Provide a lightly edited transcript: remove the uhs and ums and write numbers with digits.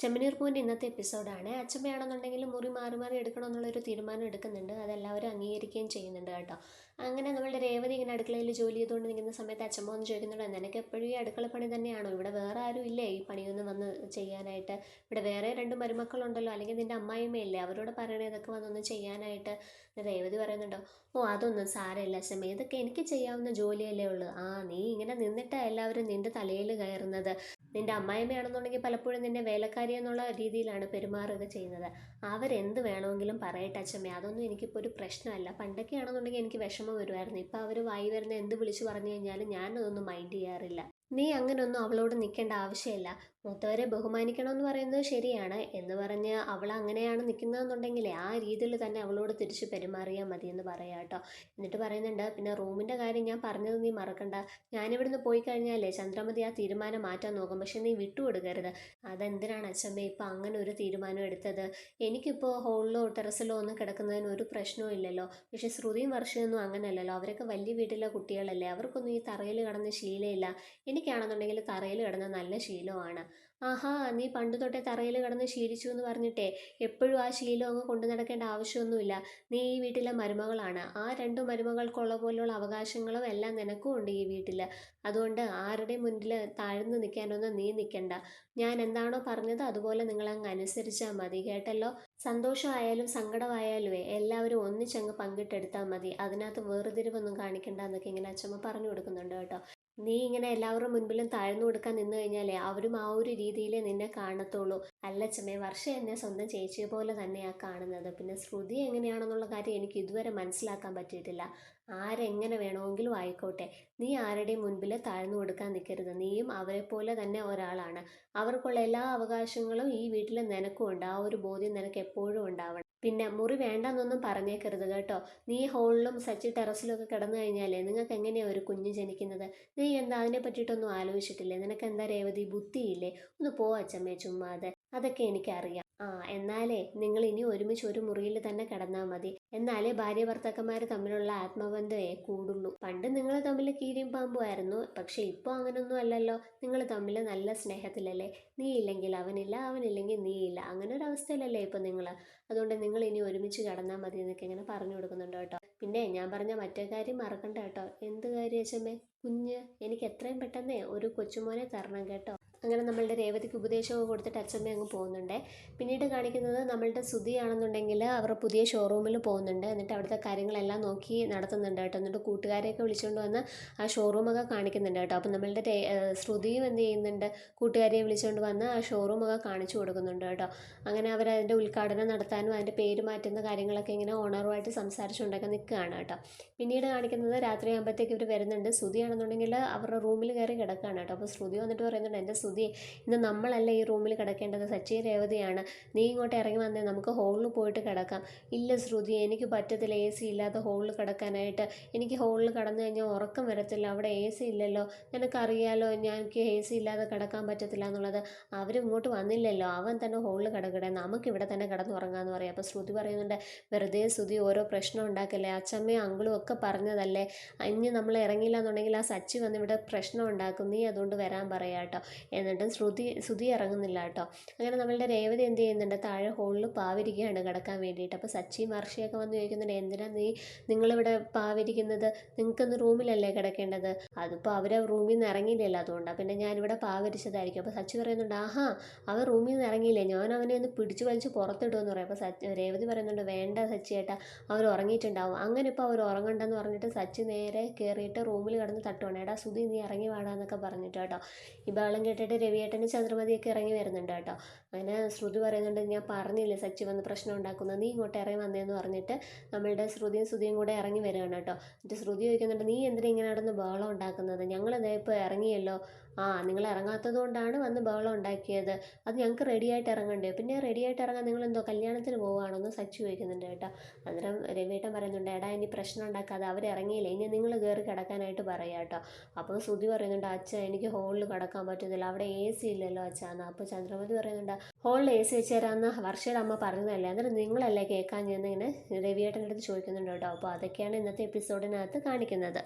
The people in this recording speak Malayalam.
ചെമ്മനീർ പൂവിൻ്റെ ഇന്നത്തെ എപ്പിസോഡാണ്. അച്ചമ്മയാണെന്നുണ്ടെങ്കിൽ മുറി മാറി മാറി എടുക്കണമെന്നുള്ളൊരു തീരുമാനം എടുക്കുന്നുണ്ട്. അതെല്ലാവരും അംഗീകരിക്കുകയും ചെയ്യുന്നുണ്ട് കേട്ടോ. അങ്ങനെ നമ്മളുടെ രേവതി ഇങ്ങനെ അടുക്കളയിൽ ജോലി ചെയ്തുകൊണ്ട് നിൽക്കുന്ന സമയത്ത് അച്ചമ്മ വന്ന് ചോദിക്കുന്നുണ്ട്, നിനക്ക് എപ്പോഴും ഈ അടുക്കള പണി തന്നെയാണോ? ഇവിടെ വേറെ ആരും ഇല്ലേ ഈ പണിയൊന്നും വന്ന് ചെയ്യാനായിട്ട്? ഇവിടെ വേറെ 2 മരുമക്കളുണ്ടല്ലോ, അല്ലെങ്കിൽ നിൻ്റെ അമ്മായിമ്മയില്ലേ, അവരോട് പറയണേ ഇതൊക്കെ വന്നൊന്ന് ചെയ്യാനായിട്ട്. രേവതി പറയുന്നുണ്ടോ, ഓ അതൊന്നും സാരമില്ല അച്ചമ്മ, ഇതൊക്കെ എനിക്ക് ചെയ്യാവുന്ന ജോലിയല്ലേ ഉള്ളൂ. നീ ഇങ്ങനെ നിന്നിട്ടാണ് എല്ലാവരും നിൻ്റെ തലയിൽ കയറുന്നത്. നിൻ്റെ അമ്മായിമ്മയാണെന്നുണ്ടെങ്കിൽ പലപ്പോഴും നിന്നെ വേലക്കാരി എന്നുള്ള രീതിയിലാണ് പെരുമാറുക ചെയ്യുന്നത്. അവരെന്ത് വേണമെങ്കിലും പറയട്ടെ അച്ചമ്മേ, അതൊന്നും എനിക്കിപ്പോൾ ഒരു പ്രശ്നമല്ല. പണ്ടൊക്കെ ആണെന്നുണ്ടെങ്കിൽ എനിക്ക് വിഷമം വരുമായിരുന്നു. ഇപ്പം അവർ വായി വരുന്ന എന്ത് വിളിച്ചു പറഞ്ഞു കഴിഞ്ഞാലും ഞാനതൊന്നും മൈൻഡ് ചെയ്യാറില്ല. നീ അങ്ങനെയൊന്നും അവളോട് നിൽക്കേണ്ട ആവശ്യമില്ല. മൂത്തവരെ ബഹുമാനിക്കണമെന്ന് പറയുന്നത് ശരിയാണ് എന്ന് പറഞ്ഞ് അവൾ അങ്ങനെയാണ് നിൽക്കുന്നതെന്നുണ്ടെങ്കിലേ ആ രീതിയിൽ തന്നെ അവളോട് തിരിച്ച് പെരുമാറിയാൽ മതി എന്ന് പറയാം കേട്ടോ. എന്നിട്ട് പറയുന്നുണ്ട്, പിന്നെ റൂമിൻ്റെ കാര്യം ഞാൻ പറഞ്ഞത് നീ മറക്കണ്ട. ഞാനിവിടുന്ന് പോയി കഴിഞ്ഞാലേ ചന്ദ്രമതി ആ തീരുമാനം മാറ്റാൻ നോക്കും, പക്ഷെ നീ വിട്ടുകൊടുക്കരുത്. അതെന്തിനാണ് അച്ഛമ്മ ഇപ്പം അങ്ങനെ ഒരു തീരുമാനം എടുത്തത്? എനിക്കിപ്പോൾ ഹോളിലോ ടെറസിലോ ഒന്നും കിടക്കുന്നതിന് ഒരു പ്രശ്നവും ഇല്ലല്ലോ. പക്ഷെ ശ്രുതിയും വർഷയൊന്നും അങ്ങനെയല്ലല്ലോ. അവരൊക്കെ വലിയ വീട്ടിലെ കുട്ടികളല്ലേ, അവർക്കൊന്നും ഈ തറയിൽ കിടന്ന് ശീലമില്ല. എനിക്കാണെന്നുണ്ടെങ്കിൽ തറയിൽ കിടന്ന നല്ല ശീലമാണ്. ആഹാ, നീ പണ്ട് തൊട്ടേ തറയിൽ കിടന്ന് ശീലിച്ചു എന്ന് പറഞ്ഞിട്ടേ എപ്പോഴും ആ ശീലം അങ്ങ് കൊണ്ടു നടക്കേണ്ട ആവശ്യമൊന്നുമില്ല. നീ ഈ വീട്ടിലെ മരുമകളാണ്. ആ 2 മരുമകൾക്കുള്ള പോലെയുള്ള അവകാശങ്ങളും എല്ലാം നിനക്കും ഉണ്ട് ഈ വീട്ടിൽ. അതുകൊണ്ട് ആരുടെയും മുന്നിൽ താഴ്ന്നു നിൽക്കാനൊന്നും നീ നിൽക്കണ്ട. ഞാൻ എന്താണോ പറഞ്ഞത് അതുപോലെ നിങ്ങളങ്ങ് അനുസരിച്ചാൽ മതി, കേട്ടല്ലോ. സന്തോഷമായാലും സങ്കടമായാലും എല്ലാവരും ഒന്നിച്ചങ്ങ് പങ്കിട്ടെടുത്താൽ മതി. അതിനകത്ത് വേർതിരിവൊന്നും കാണിക്കണ്ട എന്നൊക്കെ ഇങ്ങനെ അച്ഛമ്മ പറഞ്ഞു കൊടുക്കുന്നുണ്ട് കേട്ടോ. നീ ഇങ്ങനെ എല്ലാവരുടെ മുൻപിലും താഴ്ന്നു കൊടുക്കാൻ നിന്ന് കഴിഞ്ഞാലേ അവരും ആ ഒരു രീതിയിലേ നിന്നെ കാണത്തുള്ളൂ. അല്ലച്ചമ്മേ, വർഷ എന്നെ സ്വന്തം ചേച്ചിയെ പോലെ തന്നെയാണ് കാണുന്നത്. പിന്നെ ശ്രുതി എങ്ങനെയാണെന്നുള്ള കാര്യം എനിക്ക് ഇതുവരെ മനസ്സിലാക്കാൻ പറ്റിയിട്ടില്ല. ആരെങ്ങനെ വേണമെങ്കിലും ആയിക്കോട്ടെ, നീ ആരുടെയും മുൻപിൽ താഴ്ന്നു കൊടുക്കാൻ നിൽക്കരുത്. നീയും അവരെ പോലെ തന്നെ ഒരാളാണ്. അവർക്കുള്ള എല്ലാ അവകാശങ്ങളും ഈ വീട്ടിൽ നിനക്കും ഉണ്ട്. ആ ഒരു ബോധ്യം നിനക്ക് എപ്പോഴും ഉണ്ടാവണം. പിന്നെ മുറി വേണ്ടെന്നൊന്നും പറഞ്ഞേക്കരുത് കേട്ടോ. നീ ഹോളിലും സച്ചി ടെറസിലും ഒക്കെ കിടന്നു കഴിഞ്ഞാലേ നിങ്ങൾക്ക് എങ്ങനെയാണ് ഒരു കുഞ്ഞ് ജനിക്കുന്നത്? നീ എന്താ അതിനെ പറ്റിയിട്ടൊന്നും ആലോചിച്ചിട്ടില്ലേ? നിനക്ക് എന്താ രേവതി ബുദ്ധിയില്ലേ? ഒന്ന് പോ അച്ചമ്മേ ചുമ്മാതെ. അതൊക്കെ എനിക്കറിയാം. എന്നാലേ നിങ്ങൾ ഇനി ഒരുമിച്ച് ഒരു മുറിയിൽ തന്നെ കിടന്നാൽ മതി. എന്നാലേ ഭാര്യ ഭർത്താക്കന്മാർ തമ്മിലുള്ള ആത്മബന്ധമേ കൂടുള്ളൂ. പണ്ട് നിങ്ങൾ തമ്മിൽ കീരിയും പാമ്പുമായിരുന്നു, പക്ഷെ ഇപ്പോൾ അങ്ങനൊന്നും അല്ലല്ലോ. നിങ്ങൾ തമ്മിൽ നല്ല സ്നേഹത്തിലല്ലേ. നീ ഇല്ലെങ്കിൽ അവനില്ല, അവനില്ലെങ്കിൽ നീ ഇല്ല, അങ്ങനെ ഒരു അവസ്ഥയിലല്ലേ ഇപ്പം നിങ്ങൾ. അതുകൊണ്ട് നിങ്ങൾ ഇനി ഒരുമിച്ച് കിടന്നാൽ മതി എന്നൊക്കെ ഇങ്ങനെ പറഞ്ഞു കൊടുക്കുന്നുണ്ട് കേട്ടോ. പിന്നെ ഞാൻ പറഞ്ഞ മറ്റേ കാര്യം മറക്കണ്ട കേട്ടോ. എന്ത് കാര്യം അച്ഛമ്മേ? കുഞ്ഞ് എനിക്ക് എത്രയും പെട്ടെന്നേ ഒരു കൊച്ചുമോനെ തരണം കേട്ടോ. അങ്ങനെ നമ്മളുടെ രേവതിക്ക് ഉപദേശമൊക്കെ കൊടുത്തിട്ട് അച്ഛമ്മ അങ്ങ് പോകുന്നുണ്ട്. പിന്നീട് കാണിക്കുന്നത് നമ്മളുടെ സുധിയാണെന്നുണ്ടെങ്കിൽ അവരുടെ പുതിയ ഷോറൂമിൽ പോകുന്നുണ്ട്. എന്നിട്ട് അവിടുത്തെ കാര്യങ്ങളെല്ലാം നോക്കി നടത്തുന്നുണ്ട് കേട്ടോ. എന്നിട്ട് കൂട്ടുകാരെയൊക്കെ വിളിച്ചുകൊണ്ട് വന്ന് ആ ഷോറൂമൊക്കെ കാണിക്കുന്നുണ്ട് കേട്ടോ. അപ്പം നമ്മളുടെ ശ്രുതിയും എന്ത് ചെയ്യുന്നുണ്ട്, കൂട്ടുകാരിയെ വിളിച്ചുകൊണ്ട് വന്ന് ആ ഷോറൂമൊക്കെ കാണിച്ചു കൊടുക്കുന്നുണ്ട് കേട്ടോ. അങ്ങനെ അവരതിൻ്റെ ഉദ്ഘാടനം നടത്താനും അതിൻ്റെ പേര് മാറ്റുന്ന കാര്യങ്ങളൊക്കെ ഇങ്ങനെ ഓണറുമായിട്ട് സംസാരിച്ചുകൊണ്ടൊക്കെ നിൽക്കുകയാണ് കേട്ടോ. പിന്നീട് കാണിക്കുന്നത് രാത്രിയാകുമ്പോഴത്തേക്ക് ഇവർ വരുന്നുണ്ട്. ശ്രുതിയാണെന്നുണ്ടെങ്കിൽ അവരുടെ റൂമിൽ കയറി കിടക്കുകയാണ് കേട്ടോ. അപ്പോൾ ശ്രുതി വന്നിട്ട് പറയുന്നുണ്ട്, എൻ്റെ ശ്രുതി, ഇന്ന് നമ്മളല്ല ഈ റൂമിൽ കിടക്കേണ്ടത്, സച്ചി രേവതിയാണ്. നീ ഇങ്ങോട്ട് ഇറങ്ങി വന്നേ, നമുക്ക് ഹോളിൽ പോയിട്ട് കിടക്കാം. ഇല്ല ശ്രുതി, എനിക്ക് പറ്റത്തില്ല AC ഇല്ലാത്ത ഹോളിൽ കിടക്കാനായിട്ട്. എനിക്ക് ഹോളിൽ കിടന്നു കഴിഞ്ഞാൽ ഉറക്കം വരത്തില്ല, അവിടെ AC ഇല്ലല്ലോ. നിനക്കറിയാലോ എനിക്ക് AC ഇല്ലാതെ കിടക്കാൻ പറ്റത്തില്ല എന്നുള്ളത്. അവരിങ്ങോട്ട് വന്നില്ലല്ലോ, അവൻ തന്നെ ഹോളിൽ കിടക്കട്ടെ, നമുക്കിവിടെ തന്നെ കിടന്നുറങ്ങാമെന്ന് പറയാം. അപ്പോൾ ശ്രുതി പറയുന്നുണ്ട്, വെറുതെ ശ്രുതി ഓരോ പ്രശ്നം ഉണ്ടാക്കല്ലേ, അച്ഛമ്മയും അങ്കിളും ഒക്കെ പറഞ്ഞതല്ലേ. ഇനി നമ്മൾ ഇറങ്ങിയില്ല എന്നുണ്ടെങ്കിൽ ആ സച്ചി വന്ന് ഇവിടെ പ്രശ്നം ഉണ്ടാക്കും, നീ അതുകൊണ്ട് വരാൻ പറയാം കേട്ടോ. എന്നിട്ടും ശ്രുതി ഇറങ്ങുന്നില്ല കേട്ടോ. അങ്ങനെ നമ്മളുടെ രേവതി എന്ത് ചെയ്യുന്നുണ്ട്, താഴെ ഹോളിൽ പാവിരിക്കുകയാണ് കിടക്കാൻ വേണ്ടിയിട്ട്. അപ്പോൾ സച്ചിയും വർഷയൊക്കെ വന്ന് ചോദിക്കുന്നുണ്ട്, എന്തിനാ നിങ്ങളിവിടെ പാവിരിക്കുന്നത്? നിങ്ങൾക്കൊന്ന് റൂമിലല്ലേ കിടക്കേണ്ടത്? അതിപ്പോൾ അവരെ റൂമിൽ നിന്ന് ഇറങ്ങിയില്ലല്ലോ, അതുകൊണ്ടാണ് പിന്നെ ഞാനിവിടെ പാവിരിച്ചതായിരിക്കും. അപ്പോൾ സച്ചി പറയുന്നുണ്ട്, ആഹാ, അവൻ റൂമിൽ നിന്ന് ഇറങ്ങിയില്ലേ, ഞാൻ അവനെ ഒന്ന് പിടിച്ചു വലിച്ച് പുറത്തിടുമെന്ന് പറയും. അപ്പോൾ രേവതി പറയുന്നുണ്ട്, വേണ്ട സച്ചി ഏട്ടാ, അവർ ഉറങ്ങിയിട്ടുണ്ടാവും. അങ്ങനെ ഇപ്പോൾ അവർ ഉറങ്ങണ്ടെന്ന് പറഞ്ഞിട്ട് സച്ചി നേരെ കയറിയിട്ട് റൂമിൽ കിടന്ന് തട്ടുവാണ്. എടാ സുധി, നീ ഇറങ്ങി വാടാന്നൊക്കെ പറഞ്ഞിട്ട് കേട്ടോ. ഈ ബഹളം കേട്ടിട്ട് രവിയേട്ടനും ചന്ദ്രമതിയൊക്കെ ഇറങ്ങി വരുന്നുണ്ട് കേട്ടോ. അങ്ങനെ ശ്രുതി പറയുന്നുണ്ട്, ഞാൻ പറഞ്ഞില്ലേ സച്ചി വന്ന് പ്രശ്നം ഉണ്ടാക്കുന്നത്, നീ ഇങ്ങോട്ട് ഇറങ്ങി വന്നേന്ന് പറഞ്ഞിട്ട് നമ്മളുടെ ശ്രുതിയും കൂടെ ഇറങ്ങി വരികയാണ് കേട്ടോ. എന്നിട്ട് ശ്രുതി ചോദിക്കുന്നുണ്ട്, നീ എന്തിനാ ഇങ്ങനെ നടന്ന് ബഹളം ഉണ്ടാക്കുന്നത്? ഞങ്ങൾ ഇതേ ഇപ്പോൾ ഇറങ്ങിയല്ലോ. നിങ്ങൾ ഇറങ്ങാത്തത് കൊണ്ടാണ് വന്ന് ബഹളം ഉണ്ടാക്കിയത്. അത് ഞങ്ങൾക്ക് റെഡിയായിട്ട് ഇറങ്ങണ്ടേ? പിന്നെ റെഡിയായിട്ട് ഇറങ്ങാൻ നിങ്ങളെന്തോ കല്യാണത്തിന് പോവുകയാണോ എന്ന് സച്ചി ചോദിക്കുന്നുണ്ട് കേട്ടോ. അന്നേരം രവിയേട്ടൻ പറയുന്നുണ്ട്, എടാ ഇനി പ്രശ്നം ഉണ്ടാക്കാതെ, അവരിറങ്ങിയില്ലേ, ഇനി നിങ്ങൾ കയറി കിടക്കാനായിട്ട് പറയാം കേട്ടോ. അപ്പോൾ ശ്രുതി പറയുന്നുണ്ട്, അച്ഛാ എനിക്ക് ഹോളിൽ കിടക്കാൻ പറ്റുന്നില്ല, അവിടെ AC ഇല്ലല്ലോ അച്ഛാന്ന്. അപ്പോൾ ചന്ദ്രമതി പറയുന്നുണ്ട്, ഹോളിൽ AC വെച്ച് തരാമെന്ന് വർഷയുടെ അമ്മ പറഞ്ഞതല്ലേ, അന്നേരം നിങ്ങളല്ലേ കേൾക്കാൻ, ഞാൻ ഇങ്ങനെ രവിയേട്ടൻ്റെ അടുത്ത് ചോദിക്കുന്നുണ്ട് കേട്ടോ. അപ്പോൾ അതൊക്കെയാണ് ഇന്നത്തെ എപ്പിസോഡിനകത്ത് കാണിക്കുന്നത്.